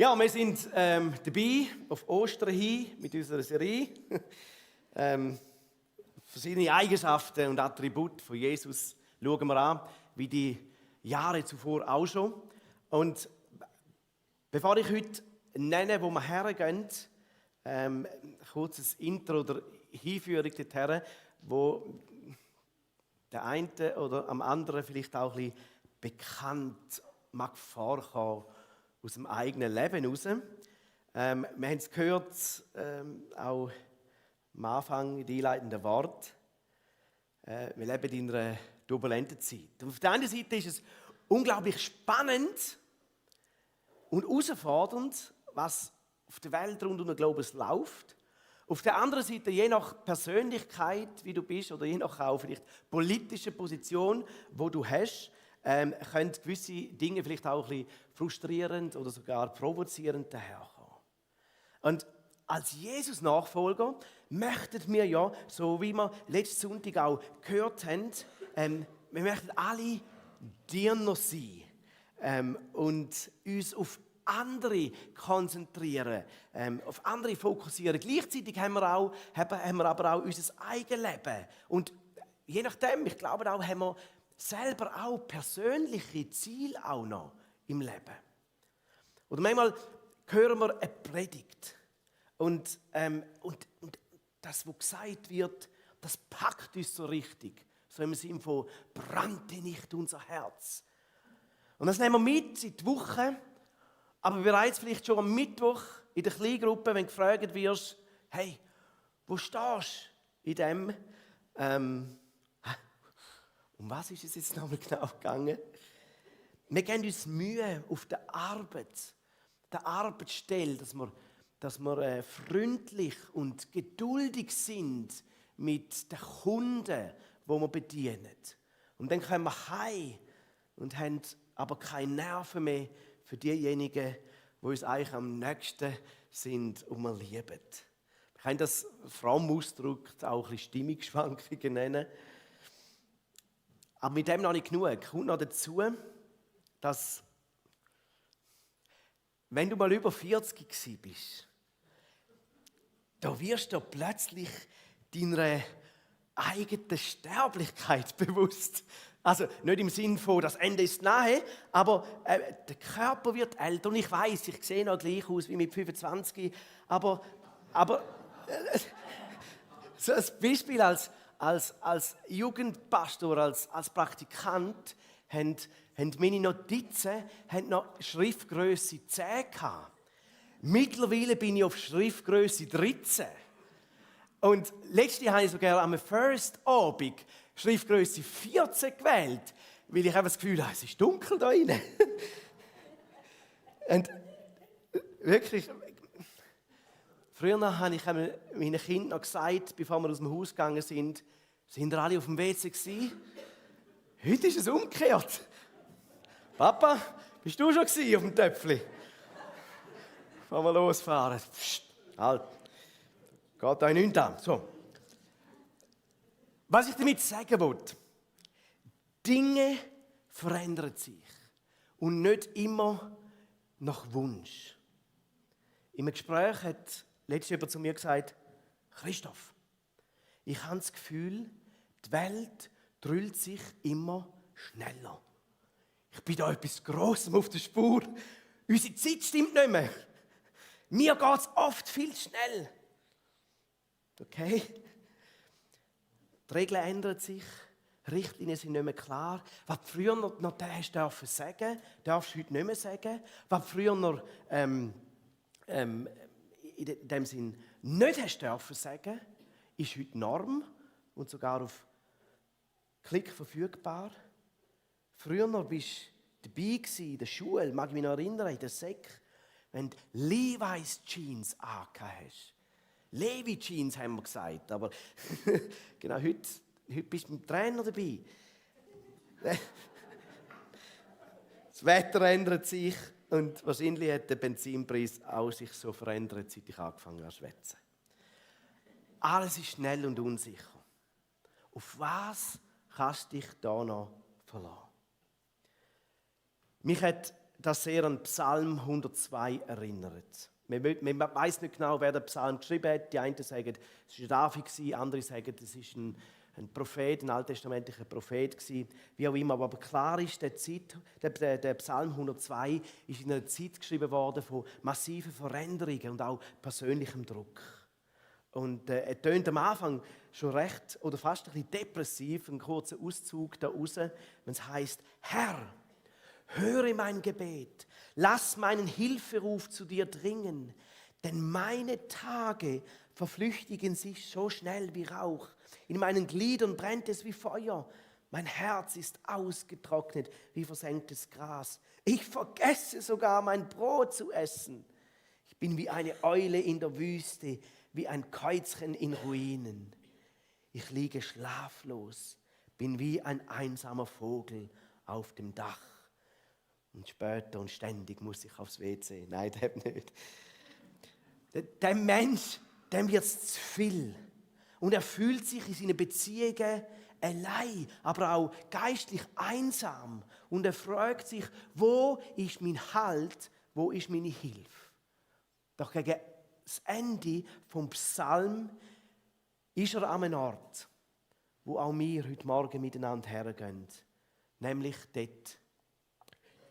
Ja, wir sind dabei auf Ostern hin mit unserer Serie. Verschiedene Eigenschaften und Attribute von Jesus schauen wir an, wie die Jahre zuvor auch schon. Und bevor ich heute nenne, wo wir hergehen, ein kurzes Intro oder Hinführung dorthin, wo der eine oder am anderen vielleicht auch ein bisschen bekannt mag vorkommen aus dem eigenen Leben heraus. Wir haben es gehört, auch am Anfang in den einleitenden Worten. Wir leben in einer turbulenten Zeit. Und auf der einen Seite ist es unglaublich spannend und herausfordernd, was auf der Welt rund um den Globus läuft. Auf der anderen Seite, je nach Persönlichkeit, wie du bist, oder je nach auch vielleicht politische Position, wo du hast, können gewisse Dinge vielleicht auch ein bisschen frustrierend oder sogar provozierend daherkommen. Und als Jesus-Nachfolger möchten wir ja, so wie wir letzten Sonntag auch gehört haben, wir möchten alle Diener sein und uns auf andere konzentrieren, auf andere fokussieren. Gleichzeitig haben wir aber auch unser eigenes Leben. Und je nachdem, ich glaube auch, haben wir selber auch persönliche Ziele auch noch im Leben. Oder manchmal hören wir eine Predigt und das, was gesagt wird, das packt uns so richtig. So im Sinne von, brannte nicht unser Herz. Und das nehmen wir mit in die Woche, aber bereits vielleicht schon am Mittwoch in der Kleingruppe, wenn du gefragt wirst, hey, wo stehst du in dem? Um was ist es jetzt nochmal genau gegangen? Wir geben uns Mühe auf der Arbeitsstelle, dass wir freundlich und geduldig sind mit den Kunden, die wir bedienen. Und dann kommen wir heim und haben aber keine Nerven mehr für diejenigen, die uns eigentlich am nächsten sind und wir lieben. Wir können das fromm ausgedrückt auch ein bisschen Stimmungsschwankungen nennen. Aber mit dem noch nicht genug. Kommt noch dazu, dass, wenn du mal über 40 gewesen bist, da wirst du plötzlich deiner eigenen Sterblichkeit bewusst. Also nicht im Sinn von, das Ende ist nahe, aber der Körper wird älter. Und ich weiß, ich sehe noch gleich aus wie mit 25, aber so ein Beispiel als Jugendpastor, als Praktikant, haben meine Notizen noch Schriftgröße 10 gehabt. Mittlerweile bin ich auf Schriftgröße 13. Und letztes Jahr habe ich sogar am First Abend Schriftgröße 14 gewählt, weil ich das Gefühl habe, es ist dunkel da drin. Und wirklich, früher habe ich meinen Kindern noch gesagt, bevor wir aus dem Haus gegangen sind ihr alle auf dem WC gewesen? Heute ist es umgekehrt. Papa, bist du schon gewesen auf dem Töpfli? Wollen wir losfahren? Psst, halt. Geht euch nichts an. So. Was ich damit sagen wollte, Dinge verändern sich und nicht immer nach Wunsch. In einem Gespräch hat letztens jemand zu mir gesagt, Christoph, ich habe das Gefühl, die Welt drüllt sich immer schneller. Ich bin da etwas Grossem auf der Spur. Unsere Zeit stimmt nicht mehr. Mir geht es oft viel schnell. Okay? Die Regeln ändern sich, Richtlinien sind nicht mehr klar. Was du früher noch darfst sagen, darfst du heute nicht mehr sagen. Was du früher noch in dem Sinn nicht dürfen sagen, ist heute Norm und sogar auf Klick verfügbar. Früher bist du dabei gewesen, in der Schule, mag ich mich noch erinnern, in der Sek, wenn du Levi's Jeans angehabt hast. Levi Jeans haben wir gesagt, aber genau, heute bist du mit dem Trainer dabei. Das Wetter ändert sich und wahrscheinlich hat der Benzinpreis auch sich so verändert, seit ich angefangen habe zu schwätzen. Alles ist schnell und unsicher. Auf was kannst du dich da noch verlassen? Mich hat das sehr an Psalm 102 erinnert. Man weiß nicht genau, wer den Psalm geschrieben hat. Die einen sagen, es war David, andere sagen, es ist ein Prophet, ein alttestamentlicher Prophet gewesen. Wie auch immer, aber klar ist, der Psalm 102 ist in einer Zeit geschrieben worden von massiven Veränderungen und auch persönlichem Druck. Und er tönt am Anfang schon recht oder fast ein bisschen depressiv, einen kurzen Auszug da raus, wenn es heißt: Herr, höre mein Gebet, lass meinen Hilferuf zu dir dringen, denn meine Tage verflüchtigen sich so schnell wie Rauch. In meinen Gliedern brennt es wie Feuer. Mein Herz ist ausgetrocknet wie versenktes Gras. Ich vergesse sogar mein Brot zu essen. Ich bin wie eine Eule in der Wüste, wie ein Käuzchen in Ruinen. Ich liege schlaflos, bin wie ein einsamer Vogel auf dem Dach. Und später und ständig muss ich aufs WC. Nein, das nicht. Der Mensch, dem wird es zu viel. Und er fühlt sich in seinen Beziehungen allein, aber auch geistlich einsam. Und er fragt sich, wo ist mein Halt, wo ist meine Hilfe? Doch gegen das Ende vom Psalm ist er an einem Ort, wo auch wir heute Morgen miteinander hergehen. Nämlich dort.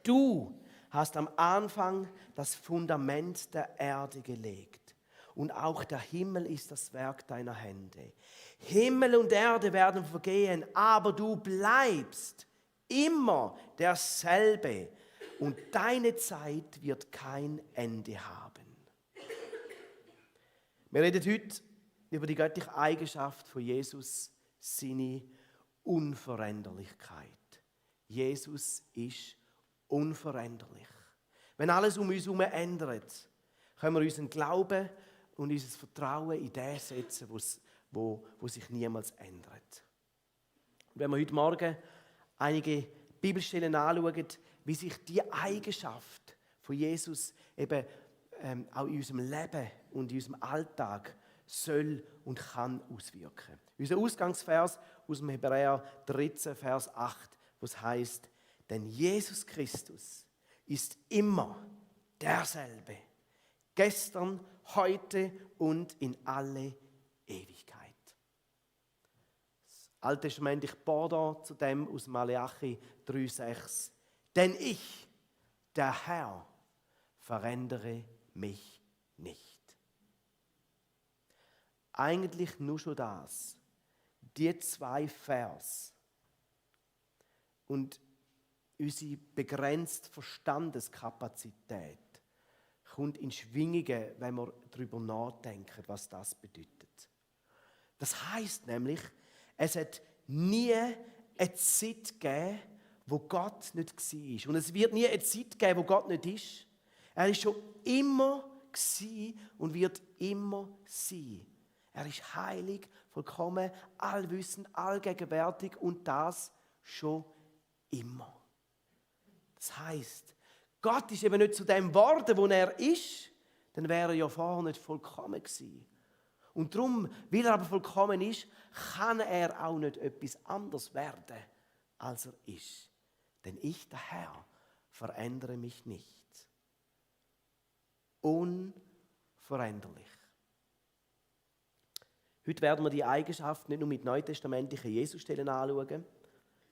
Du hast am Anfang das Fundament der Erde gelegt und auch der Himmel ist das Werk deiner Hände. Himmel und Erde werden vergehen, aber du bleibst immer derselbe und deine Zeit wird kein Ende haben. Wir reden heute über die göttliche Eigenschaft von Jesus, seine Unveränderlichkeit. Jesus ist unveränderlich. Wenn alles um uns herum ändert, können wir unseren Glauben und unser Vertrauen in den setzen, wo sich niemals ändert. Und wenn wir heute Morgen einige Bibelstellen anschauen, wie sich die Eigenschaft von Jesus eben auch in unserem Leben und in unserem Alltag soll und kann auswirken. Unser Ausgangsvers aus dem Hebräer 13, Vers 8, wo es heißt: Denn Jesus Christus ist immer derselbe, gestern, heute und in alle Ewigkeit. Das alttestamentliche Pendant zu dem aus Maleachi 3,6. Denn ich, der Herr, verändere mich nicht. Eigentlich nur schon das. Die zwei Vers und unsere begrenzte Verstandeskapazität kommt in Schwingungen, wenn wir darüber nachdenken, was das bedeutet. Das heisst nämlich, es hat nie eine Zeit gegeben, wo Gott nicht war. Und es wird nie eine Zeit geben, wo Gott nicht ist. Er ist schon immer gewesen und wird immer sein. Er ist heilig, vollkommen, allwissend, allgegenwärtig und das schon immer. Das heisst, Gott ist eben nicht zu dem geworden, wo er ist, dann wäre er ja vorher nicht vollkommen gewesen. Und darum, weil er aber vollkommen ist, kann er auch nicht etwas anderes werden, als er ist. Denn ich, der Herr, verändere mich nicht. Unveränderlich. Heute werden wir die Eigenschaft nicht nur mit neutestamentlichen Jesusstellen anschauen,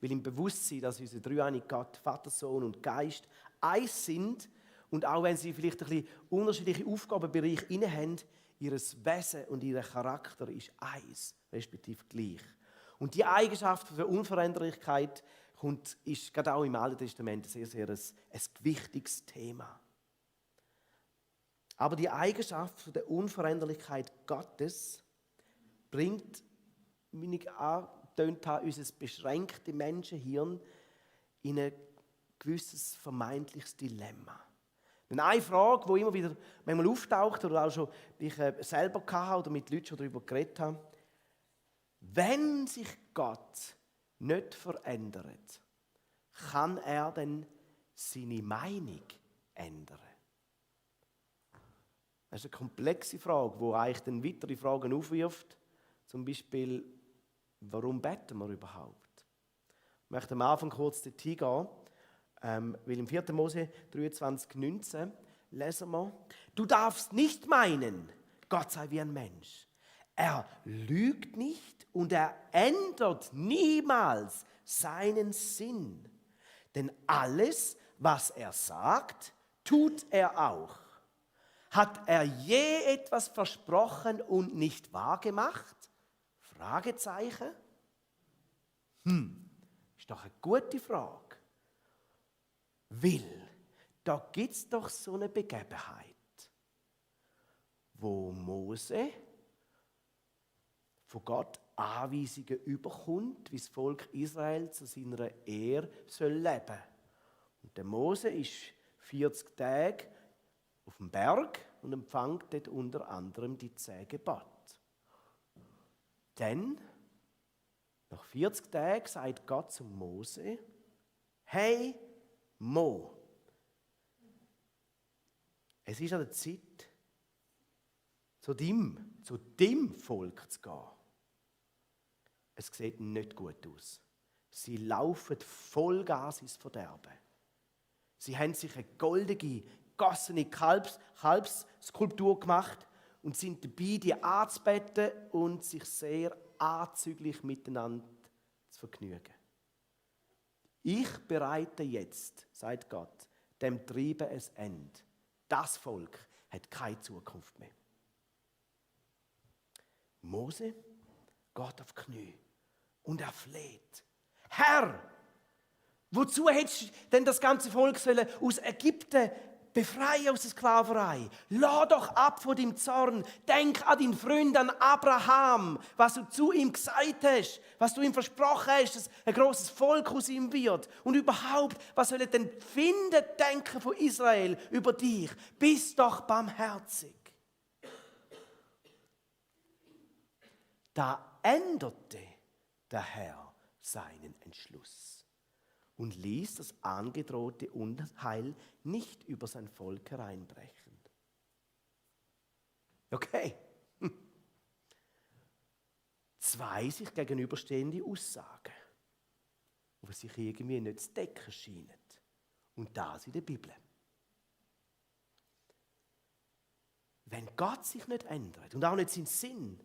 weil im Bewusstsein, dass unser dreieinige Gott, Vater, Sohn und Geist eins sind und auch wenn sie vielleicht ein bisschen unterschiedliche Aufgabenbereiche inne haben, ihr Wesen und ihr Charakter ist eins, respektive gleich. Und die Eigenschaft der Unveränderlichkeit ist gerade auch im Alten Testament sehr ein gewichtiges Thema. Aber die Eigenschaft der Unveränderlichkeit Gottes bringt, wie ich angetönt habe, unser beschränktes Menschenhirn in ein gewisses vermeintliches Dilemma. Und eine Frage, die immer wieder manchmal auftaucht oder auch schon ich selber hatte oder mit Leuten schon darüber geredet habe: Wenn sich Gott nicht verändert, kann er denn seine Meinung ändern? Das ist eine komplexe Frage, die eigentlich dann weitere Fragen aufwirft. Zum Beispiel, warum beten wir überhaupt? Ich möchte am Anfang kurz dorthin gehen. Weil im 4. Mose 23,19 lesen wir, du darfst nicht meinen, Gott sei wie ein Mensch. Er lügt nicht und er ändert niemals seinen Sinn. Denn alles, was er sagt, tut er auch. Hat er je etwas versprochen und nicht wahrgemacht? Fragezeichen. Ist doch eine gute Frage. Weil, da gibt es doch so eine Begebenheit, wo Mose von Gott Anweisungen überkommt, wie das Volk Israel zu seiner Ehre soll leben. Und der Mose ist 40 Tage auf dem Berg und empfängt dort unter anderem die 10 Gebote. Dann, nach 40 Tagen, sagt Gott zu Mose, hey Mo, es ist an der Zeit, zu dem Volk zu gehen. Es sieht nicht gut aus. Sie laufen Vollgas ins Verderben. Sie haben sich eine goldene, gossene Kalbsskulptur gemacht und sind dabei, die anzubeten und sich sehr anzüglich miteinander zu vergnügen. Ich bereite jetzt, sagt Gott, dem Treiben ein Ende. Das Volk hat keine Zukunft mehr. Mose geht auf die Knie und er fleht. Herr, wozu hättest du denn das ganze Volk aus Ägypten befreien aus der Sklaverei? Lass doch ab von deinem Zorn. Denk an deinen Freund, an Abraham, was du zu ihm gesagt hast, was du ihm versprochen hast, dass ein grosses Volk aus ihm wird. Und überhaupt, was sollen denn die Finden denken von Israel über dich? Bist doch barmherzig. Da änderte der Herr seinen Entschluss und ließ das angedrohte Unheil nicht über sein Volk hereinbrechen. Okay. Zwei sich gegenüberstehende Aussagen, die sich irgendwie nicht zu decken scheinen. Und das in der Bibel. Wenn Gott sich nicht ändert und auch nicht seinen Sinn,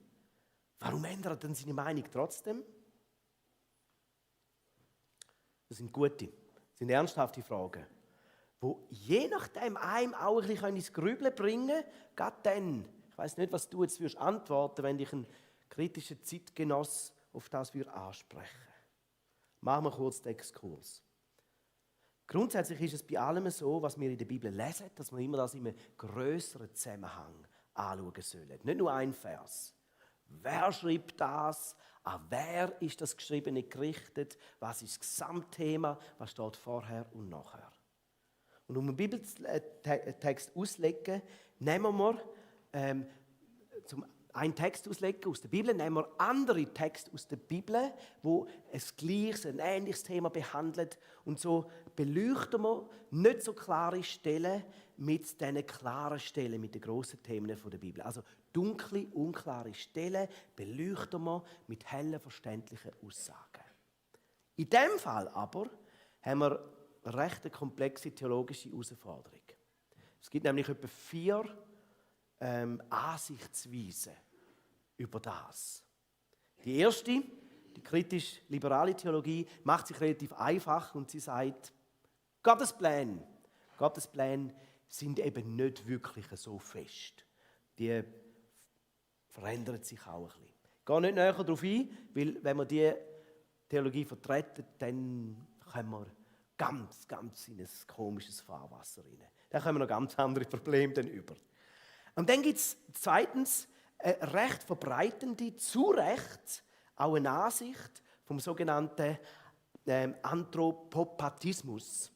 warum ändert er dann seine Meinung trotzdem? Das sind gute, das sind ernsthafte Fragen, wo je nachdem einem auch ein bisschen ins Grübeln bringen können, gerade dann. Ich weiss nicht, was du jetzt würdest antworten, wenn dich ein kritischer Zeitgenoss auf das ansprechen würde. Machen wir kurz den Exkurs. Grundsätzlich ist es bei allem so, was wir in der Bibel lesen, dass wir immer das in einem grösseren Zusammenhang anschauen sollen. Nicht nur ein Vers. Wer schreibt das? An wer ist das Geschriebene gerichtet? Was ist das Gesamtthema? Was steht vorher und nachher? Und um einen Bibeltext auszulegen, nehmen wir zum einen Text auslegen aus der Bibel, nehmen wir andere Texte aus der Bibel, wo ein ähnliches Thema behandelt. Und so beleuchten wir nicht so klare Stellen mit diesen klaren Stellen, mit den grossen Themen der Bibel. Also dunkle, unklare Stellen beleuchten wir mit hellen, verständlichen Aussagen. In diesem Fall aber haben wir eine recht komplexe theologische Herausforderung. Es gibt nämlich etwa 4 Ansichtsweisen über das. Die erste, die kritisch-liberale Theologie, macht sich relativ einfach und sie sagt, Gottes Pläne sind eben nicht wirklich so fest. Die verändern sich auch ein bisschen. Ich gehe nicht näher darauf ein, weil wenn wir diese Theologie vertreten, dann kommen wir ganz in ein komisches Fahrwasser rein. Da kommen noch ganz andere Probleme dann über. Und dann gibt es zweitens eine recht verbreitende, zu Recht auch eine Ansicht vom sogenannten Anthropopathismus.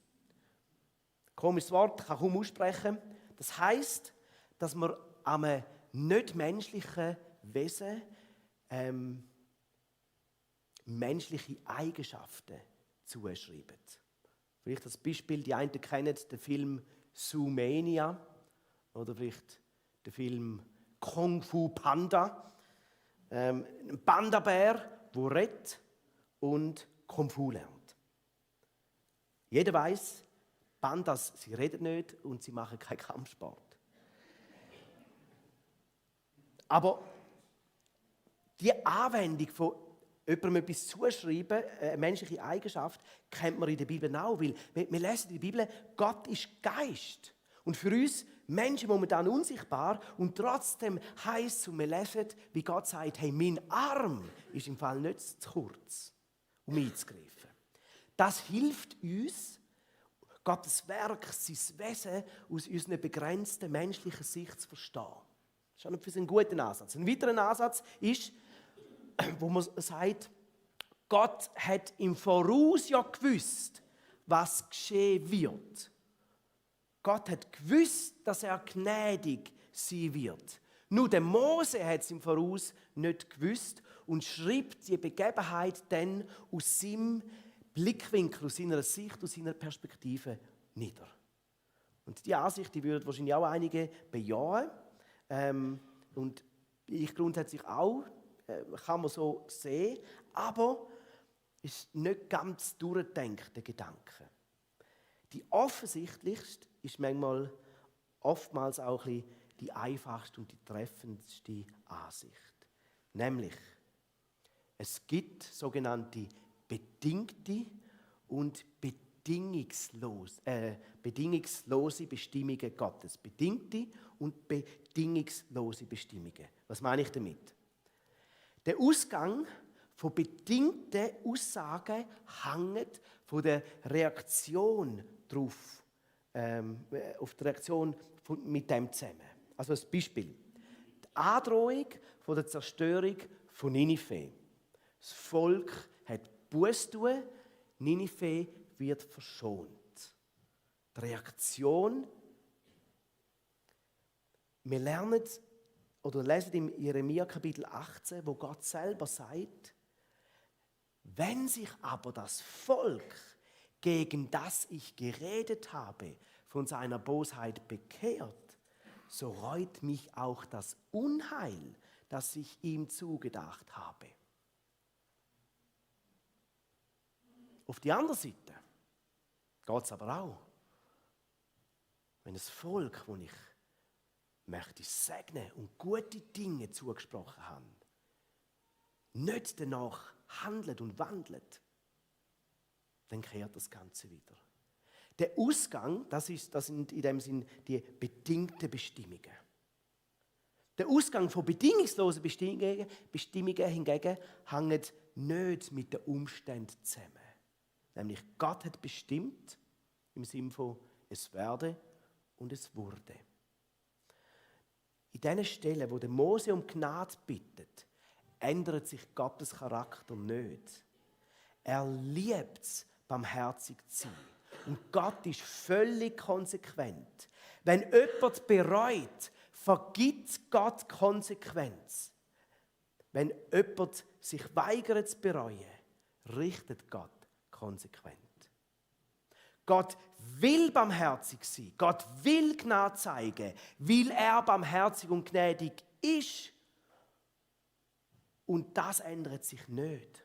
Komisches Wort, kann ich kaum aussprechen. Das heisst, dass man einem nicht-menschlichen Wesen menschliche Eigenschaften zuschreiben. Vielleicht das Beispiel, die einen kennen den Film Zoomania oder vielleicht den Film Kung Fu Panda. Ein Panda-Bär, der redet und Kung Fu lernt. Jeder weiß, Pandas, sie reden nicht und sie machen keinen Kampfsport. Aber die Anwendung von jemandem etwas zuschreiben, eine menschliche Eigenschaft, kennt man in der Bibel auch. Weil wir lesen in der Bibel, Gott ist Geist. Und für uns Menschen momentan unsichtbar. Und trotzdem heisst es, und wir lesen, wie Gott sagt, hey, mein Arm ist im Fall nicht zu kurz, um einzugreifen. Das hilft uns, Gottes Werk, sein Wesen aus unserer begrenzten menschlichen Sicht zu verstehen. Das ist auch für einen guten Ansatz. Ein weiterer Ansatz ist, wo man sagt, Gott hat im Voraus ja gewusst, was geschehen wird. Gott hat gewusst, dass er gnädig sein wird. Nur der Mose hat es im Voraus nicht gewusst und schreibt die Begebenheit dann aus seinem Blickwinkel, aus seiner Sicht, aus seiner Perspektive nieder. Und die Ansicht, die würden wahrscheinlich auch einige bejahen. Und ich grundsätzlich auch, kann man so sehen, aber es ist nicht ganz durchgedachter Gedanke. Die offensichtlichste ist oftmals auch ein bisschen die einfachste und die treffendste Ansicht. Nämlich, es gibt sogenannte bedingte und bedingungslose Bestimmungen Gottes. Bedingte und bedingungslose Bestimmungen. Was meine ich damit? Der Ausgang von bedingten Aussagen hängt von der Reaktion darauf, auf die Reaktion mit dem zusammen. Also ein Beispiel. Die Androhung von der Zerstörung von Ninive. Das Volk hat Buße tun, Ninive wird verschont. Die Reaktion, wir lernen oder lesen im Jeremia Kapitel 18, wo Gott selber sagt, wenn sich aber das Volk, gegen das ich geredet habe, von seiner Bosheit bekehrt, so reut mich auch das Unheil, das ich ihm zugedacht habe. Auf die andere Seite geht es aber auch, wenn das Volk, das ich möchte segnen und gute Dinge zugesprochen haben, nicht danach handelt und wandelt, dann kehrt das Ganze wieder. Der Ausgang, das sind in dem Sinn die bedingten Bestimmungen. Der Ausgang von bedingungslosen Bestimmungen hingegen hängt nicht mit den Umständen zusammen. Nämlich Gott hat bestimmt, im Sinne von es werde und es wurde. In diesen Stellen, wo der Mose um Gnade bittet, ändert sich Gottes Charakter nicht. Er liebt es, barmherzig zu sein. Und Gott ist völlig konsequent. Wenn jemand bereut, vergibt Gott Konsequenz. Wenn jemand sich weigert zu bereuen, richtet Gott konsequent. Gott will barmherzig sein. Gott will Gnade zeigen, weil er barmherzig und gnädig ist. Und das ändert sich nicht.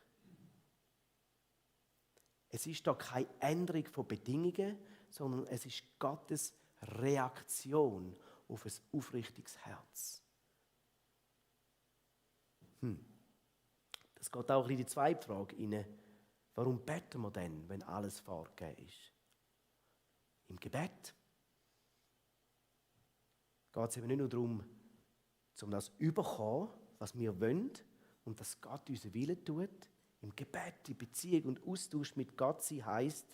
Es ist da keine Änderung von Bedingungen, sondern es ist Gottes Reaktion auf ein aufrichtiges Herz. Das geht auch in die zweite Frage rein. Warum beten wir denn, wenn alles vorgegeben ist? Im Gebet geht es eben nicht nur darum, um das zu bekommen, was wir wollen und dass Gott unseren Willen tut. Im Gebet, die Beziehung und Austausch mit Gott sein heisst,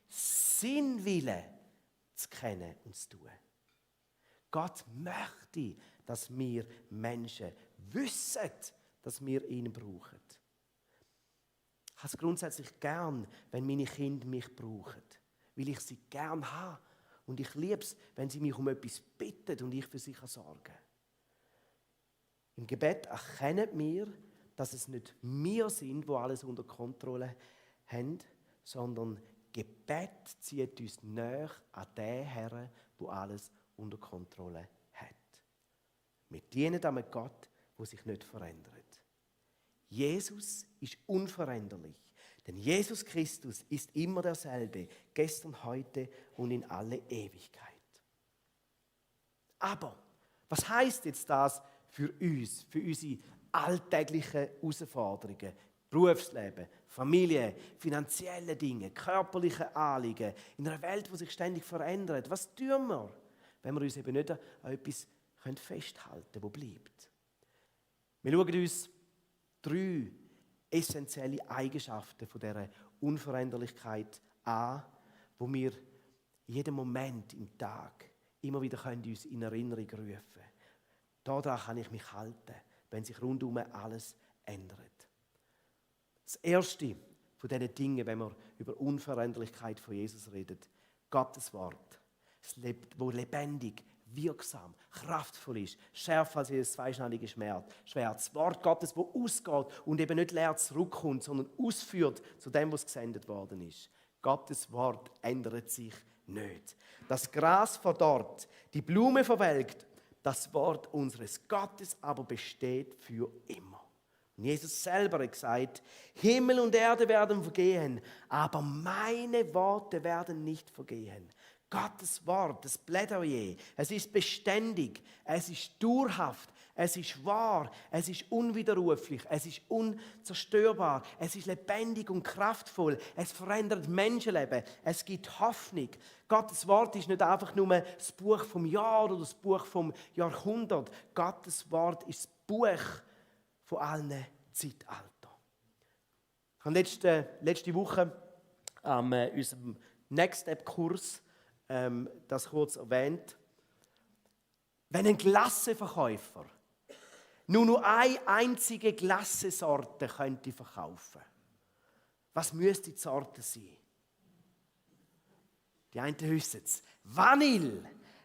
seinen Willen zu kennen und zu tun. Gott möchte, dass wir Menschen wissen, dass wir ihn brauchen. Ich habe es grundsätzlich gern, wenn meine Kinder mich brauchen, weil ich sie gern habe. Und ich liebe es, wenn sie mich um etwas bitten und ich für sie sorgen kann. Im Gebet erkennen wir, dass es nicht wir sind, die alles unter Kontrolle haben, sondern Gebet zieht uns näher an den Herrn, der alles unter Kontrolle hat. Wir dienen einem Gott, der sich nicht verändert. Jesus ist unveränderlich. Denn Jesus Christus ist immer derselbe, gestern, heute und in alle Ewigkeit. Aber was heißt jetzt das für uns, für unsere alltäglichen Herausforderungen? Berufsleben, Familie, finanzielle Dinge, körperliche Anliegen, in einer Welt, die sich ständig verändert. Was tun wir, wenn wir uns eben nicht an etwas festhalten können, das bleibt? Wir schauen uns 3 essentielle Eigenschaften von dieser Unveränderlichkeit an, wo wir jeden Moment im Tag immer wieder uns in Erinnerung rufen können. Daran kann ich mich halten, wenn sich rundum alles ändert. Das erste von diesen Dingen, wenn wir über Unveränderlichkeit von Jesus reden, Gottes Wort, das lebendig, wirksam, kraftvoll ist, schärfer als ein zweischneidiges Schwert. Das Wort Gottes, das ausgeht und eben nicht leer zurückkommt, sondern ausführt zu dem, was gesendet worden ist. Gottes Wort ändert sich nicht. Das Gras verdorrt, die Blume verwelkt, das Wort unseres Gottes aber besteht für immer. Und Jesus selber hat gesagt, Himmel und Erde werden vergehen, aber meine Worte werden nicht vergehen. Gottes Wort, das Plädoyer, es ist beständig, es ist dauerhaft, es ist wahr, es ist unwiderruflich, es ist unzerstörbar, es ist lebendig und kraftvoll, es verändert Menschenleben, es gibt Hoffnung. Gottes Wort ist nicht einfach nur das Buch vom Jahr oder das Buch vom Jahrhundert. Gottes Wort ist das Buch von allen Zeitaltern. Ich habe letzte Woche an unserem Next Step Kurs das kurz erwähnt. Wenn ein Glasseverkäufer nur eine einzige Glassesorte könnte verkaufen, was müsste die Sorte sein? Die einen wissen es. Vanille.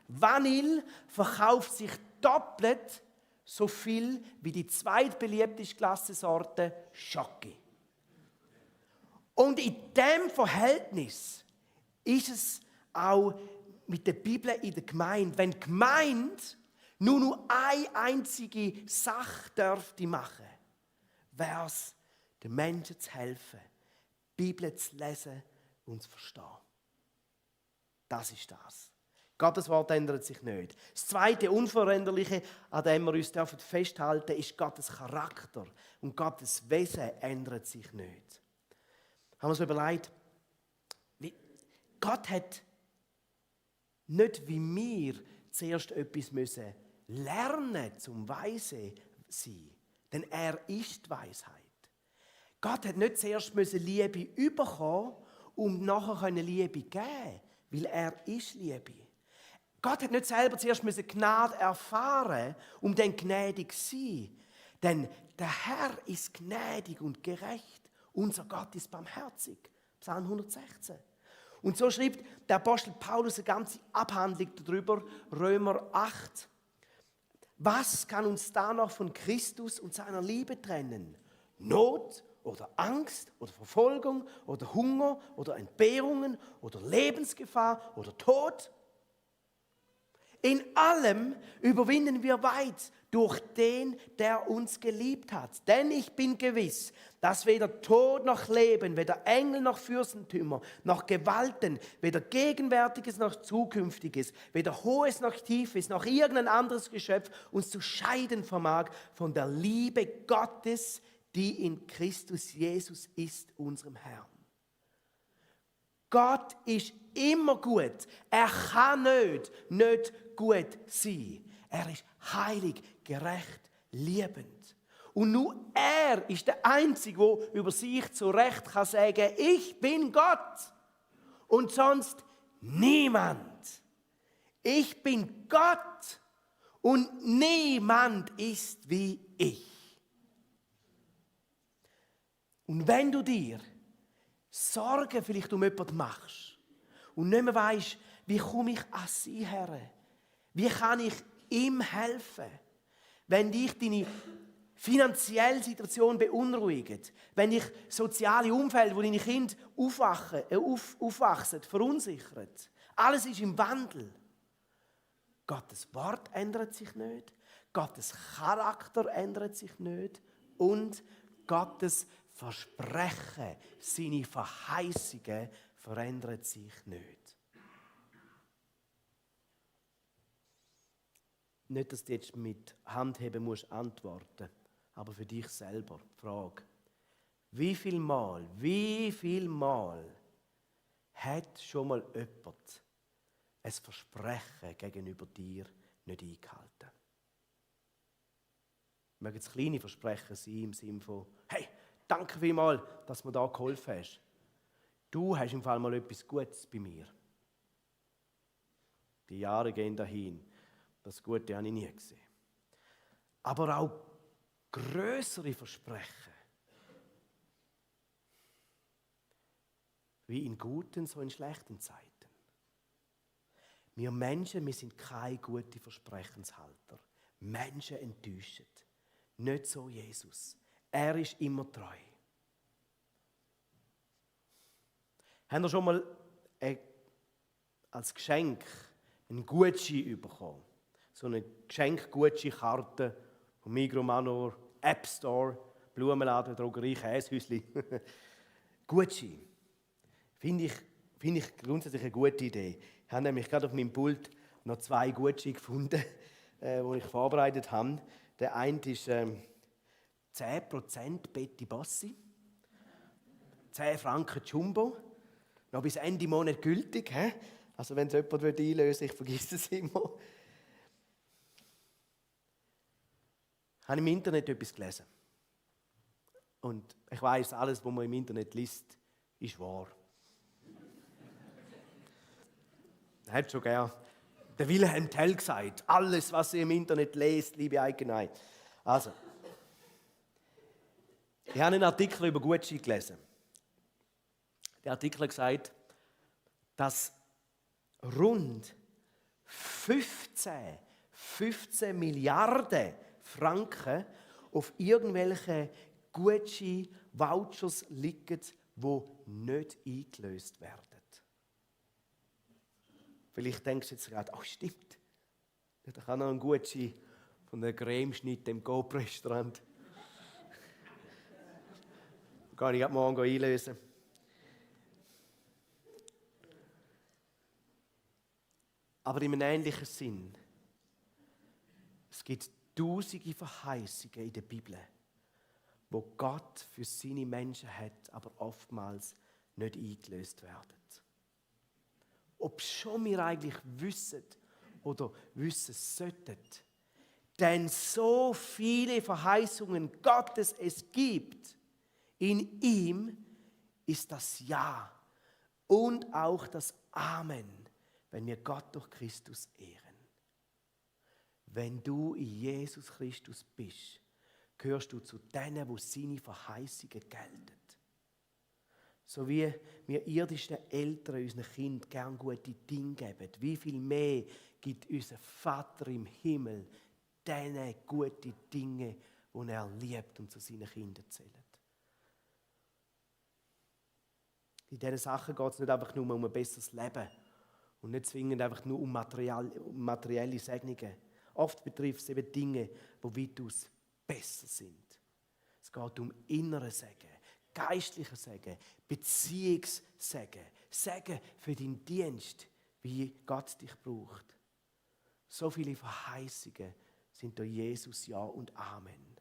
Vanille verkauft sich doppelt so viel wie die zweitbeliebteste Glassesorte Schoki. Und in diesem Verhältnis ist es auch mit der Bibel in der Gemeinde. Wenn die Gemeinde nur eine einzige Sache dürfte machen, wäre es, den Menschen zu helfen, die Bibel zu lesen und zu verstehen. Das ist das. Gottes Wort ändert sich nicht. Das zweite Unveränderliche, an dem wir uns festhalten dürfen, ist Gottes Charakter. Und Gottes Wesen ändert sich nicht. Haben wir uns überlegt, Gott hat nicht wie wir zuerst etwas lernen müssen, zum Weise sein. Denn er ist die Weisheit. Gott hat nicht zuerst Liebe bekommen, um nachher Liebe geben können, weil er ist Liebe. Gott hat nicht selber zuerst Gnade erfahren, um dann gnädig zu sein. Denn der Herr ist gnädig und gerecht. Unser Gott ist barmherzig. Psalm 116. Und so schreibt der Apostel Paulus eine ganze Abhandlung darüber, Römer 8. Was kann uns da noch von Christus und seiner Liebe trennen? Not oder Angst oder Verfolgung oder Hunger oder Entbehrungen oder Lebensgefahr oder Tod? In allem überwinden wir weit durch den, der uns geliebt hat. Denn ich bin gewiss, dass weder Tod noch Leben, weder Engel noch Fürstentümer, noch Gewalten, weder Gegenwärtiges noch Zukünftiges, weder Hohes noch Tiefes, noch irgendein anderes Geschöpf uns zu scheiden vermag von der Liebe Gottes, die in Christus Jesus ist, unserem Herrn. Gott ist immer gut. Er kann nicht gut sein. Er ist heilig, gerecht, liebend. Und nur er ist der Einzige, der über sich zu Recht kann sagen, ich bin Gott und sonst niemand. Ich bin Gott und niemand ist wie ich. Und wenn du dir Sorgen vielleicht um jemanden machst und nicht mehr weisst, wie komme ich an sie her? Wie kann ich ihm helfen? Wenn dich deine finanzielle Situation beunruhigt, wenn dich soziale Umfeld, wo deine Kinder aufwachsen, verunsichert. Alles ist im Wandel. Gottes Wort ändert sich nicht, Gottes Charakter ändert sich nicht und Gottes Versprechen, seine Verheißungen verändern sich nicht. Nicht, dass du jetzt mit Handheben musst antworten, aber für dich selber die Frage. Wie viel Mal hat schon mal jemand ein Versprechen gegenüber dir nicht eingehalten? Mögen es kleine Versprechen sein im Sinne von, hey, danke vielmals, dass du mir da geholfen hast. Du hast im Fall mal etwas Gutes bei mir. Die Jahre gehen dahin. Das Gute habe ich nie gesehen. Aber auch grössere Versprechen. Wie in guten, so in schlechten Zeiten. Wir Menschen, wir sind keine guten Versprechenshalter. Menschen enttäuschen. Nicht so Jesus. Er ist immer treu. Haben ihr schon mal als Geschenk einen Gutschein bekommen? So eine Geschenk-Gutschein-Karte von Migros, Manor, App Store, Blumenladen, Drogerie, Käsehäusli. Gutschein. Finde ich grundsätzlich eine gute Idee. Ich habe nämlich gerade auf meinem Pult noch 2 Gutscheine gefunden, die ich vorbereitet habe. Der eine ist 10% Betty Bassi, 10 Franken Jumbo, noch bis Ende Monat gültig. He? Also wenn es jemand einlösen will, ich vergesse es immer. Ich habe im Internet etwas gelesen. Und ich weiss, alles, was man im Internet liest, ist wahr. Er hat schon gern der Wilhelm Tell gesagt, alles, was ihr im Internet lest, liebe Eigenei. Also, ich habe einen Artikel über Gutschein gelesen. Der Artikel hat gesagt, dass rund 15 Milliarden Franken auf irgendwelche Gutschein-Vouchers liegen, die nicht eingelöst werden. Vielleicht denkst du jetzt gerade, oh stimmt, da kann noch ein Gutschein von einem Cremeschnitt im Coop-Restaurant. Kann ich ab morgen einlösen. Aber in einem ähnlichen Sinn. Es gibt tausende Verheißungen in der Bibel, wo Gott für seine Menschen hat, aber oftmals nicht eingelöst werden. Ob schon wir eigentlich wissen oder wissen sollten, denn so viele Verheißungen Gottes es gibt, in ihm ist das Ja und auch das Amen, wenn wir Gott durch Christus ehren. Wenn du in Jesus Christus bist, gehörst du zu denen, wo seine Verheißungen gelten. So wie wir irdischen Eltern unseren Kindern gern gute Dinge geben, wie viel mehr gibt unser Vater im Himmel denen gute Dinge, die er liebt und zu seinen Kindern zählt. In diesen Sachen geht es nicht einfach nur um ein besseres Leben und nicht zwingend einfach nur um materielle Segnungen. Oft betrifft es eben Dinge, die weitaus besser sind. Es geht um innere Segen, geistliche Segen, Beziehungssegen, Segen für deinen Dienst, wie Gott dich braucht. So viele Verheißungen sind durch Jesus Ja und Amen.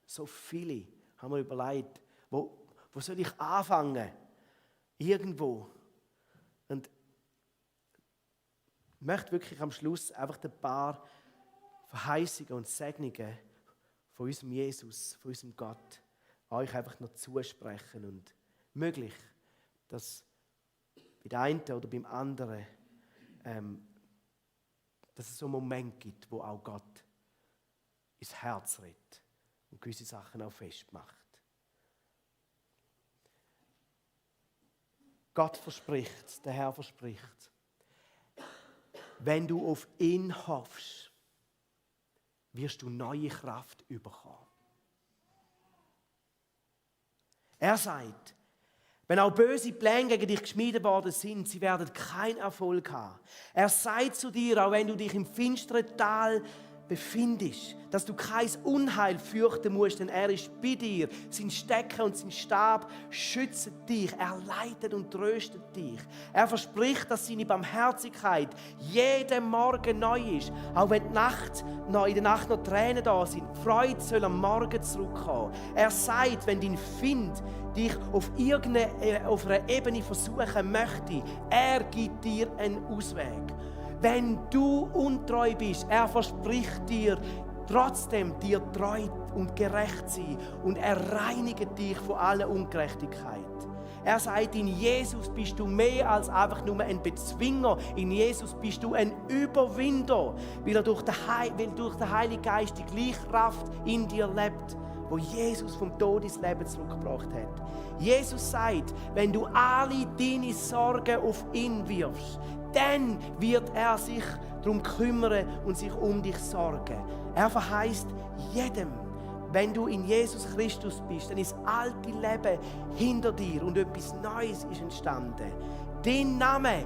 So viele haben wir überlegt, wo soll ich anfangen? Irgendwo. Und ich möchte wirklich am Schluss einfach ein paar Verheißungen und Segnungen von unserem Jesus, von unserem Gott, euch einfach noch zusprechen und möglich, dass bei der einen oder beim anderen, dass es so einen Moment gibt, wo auch Gott ins Herz redet und gewisse Sachen auch festmacht. Gott verspricht, der Herr verspricht, wenn du auf ihn hoffst, wirst du neue Kraft bekommen. Er sagt, wenn auch böse Pläne gegen dich geschmiedet worden sind, sie werden keinen Erfolg haben. Er sagt zu dir, auch wenn du dich im finsteren Tal befindest, dass du kein Unheil fürchten musst, denn er ist bei dir. Sein Stecken und sein Stab schützen dich, er leitet und tröstet dich. Er verspricht, dass seine Barmherzigkeit jeden Morgen neu ist, auch wenn in der Nacht noch Tränen da sind. Die Freude soll am Morgen zurückkommen. Er sagt, wenn dein Feind dich auf einer Ebene versuchen möchte, er gibt dir einen Ausweg. Wenn du untreu bist, er verspricht dir, trotzdem dir treu und gerecht sein und er reinigt dich von aller Ungerechtigkeit. Er sagt, in Jesus bist du mehr als einfach nur ein Bezwinger. In Jesus bist du ein Überwinder, weil durch den Heiligen Geist die gleiche Kraft in dir lebt, wo Jesus vom Tod ins Leben zurückgebracht hat. Jesus sagt, wenn du alle deine Sorgen auf ihn wirfst, dann wird er sich darum kümmern und sich um dich sorgen. Er verheißt jedem, wenn du in Jesus Christus bist, dann ist das alte Leben hinter dir und etwas Neues ist entstanden. Dein Name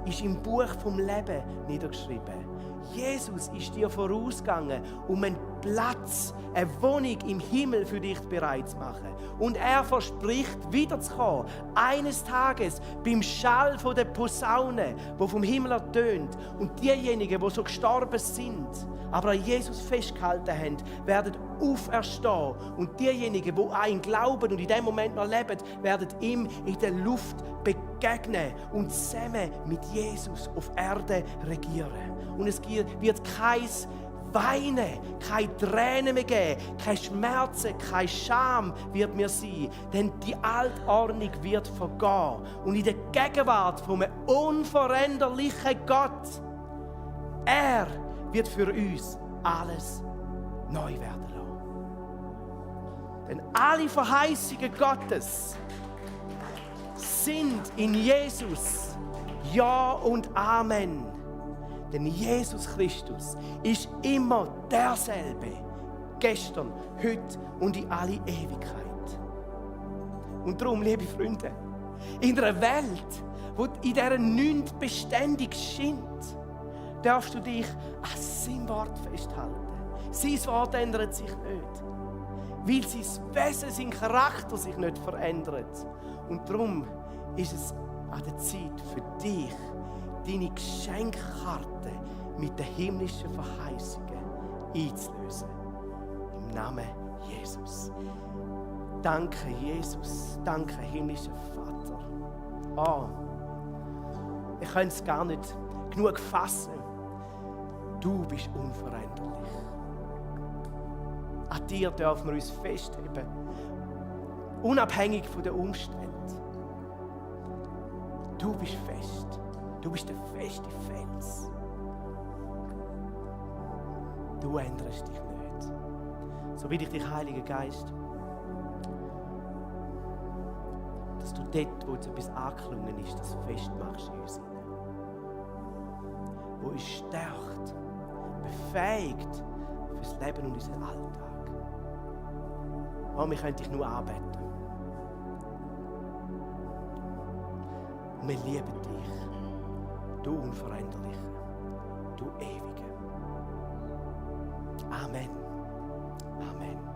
ist im Buch vom Leben niedergeschrieben. Jesus ist dir vorausgegangen, um einen Platz, eine Wohnung im Himmel für dich bereit zu machen. Und er verspricht, wiederzukommen. Eines Tages beim Schall der Posaune, wo vom Himmel ertönt. Und diejenigen, die so gestorben sind, aber an Jesus festgehalten haben, werden auferstehen. Und diejenigen, die an ihn glauben und in dem Moment noch leben, werden ihm in der Luft begegnen und zusammen mit Jesus auf Erde regieren. Und es wird kein Weinen, keine Tränen mehr geben, keine Schmerzen, keine Scham wird mehr sein. Denn die Altordnung wird vergehen. Und in der Gegenwart von einem unveränderlichen Gott, er wird für uns alles neu werden lassen. Denn alle Verheißungen Gottes sind in Jesus Ja und Amen. Denn Jesus Christus ist immer derselbe, gestern, heute und in alle Ewigkeit. Und darum, liebe Freunde, in einer Welt, in der nichts beständig scheint, darfst du dich an sein Wort festhalten. Sein Wort ändert sich nicht, weil sein Wesen, sein Charakter sich nicht verändert. Und darum ist es an der Zeit für dich, deine Geschenkkarte mit den himmlischen Verheißungen einzulösen. Im Namen Jesus. Danke, Jesus. Danke, himmlischer Vater. Oh, ich kann es gar nicht genug fassen. Du bist unveränderlich. An dir dürfen wir uns festheben. Unabhängig von den Umständen. Du bist fest. Du bist der feste Fels. Du änderst dich nicht. So bitte ich dich, Heiliger Geist, dass du dort, wo jetzt etwas angeklungen ist, das festmachst in uns. Wo uns stärkt, befähigt fürs Leben und unseren Alltag. Oh, wir können dich nur anbeten. Und wir lieben dich. Du Unveränderliche, du Ewige. Amen. Amen.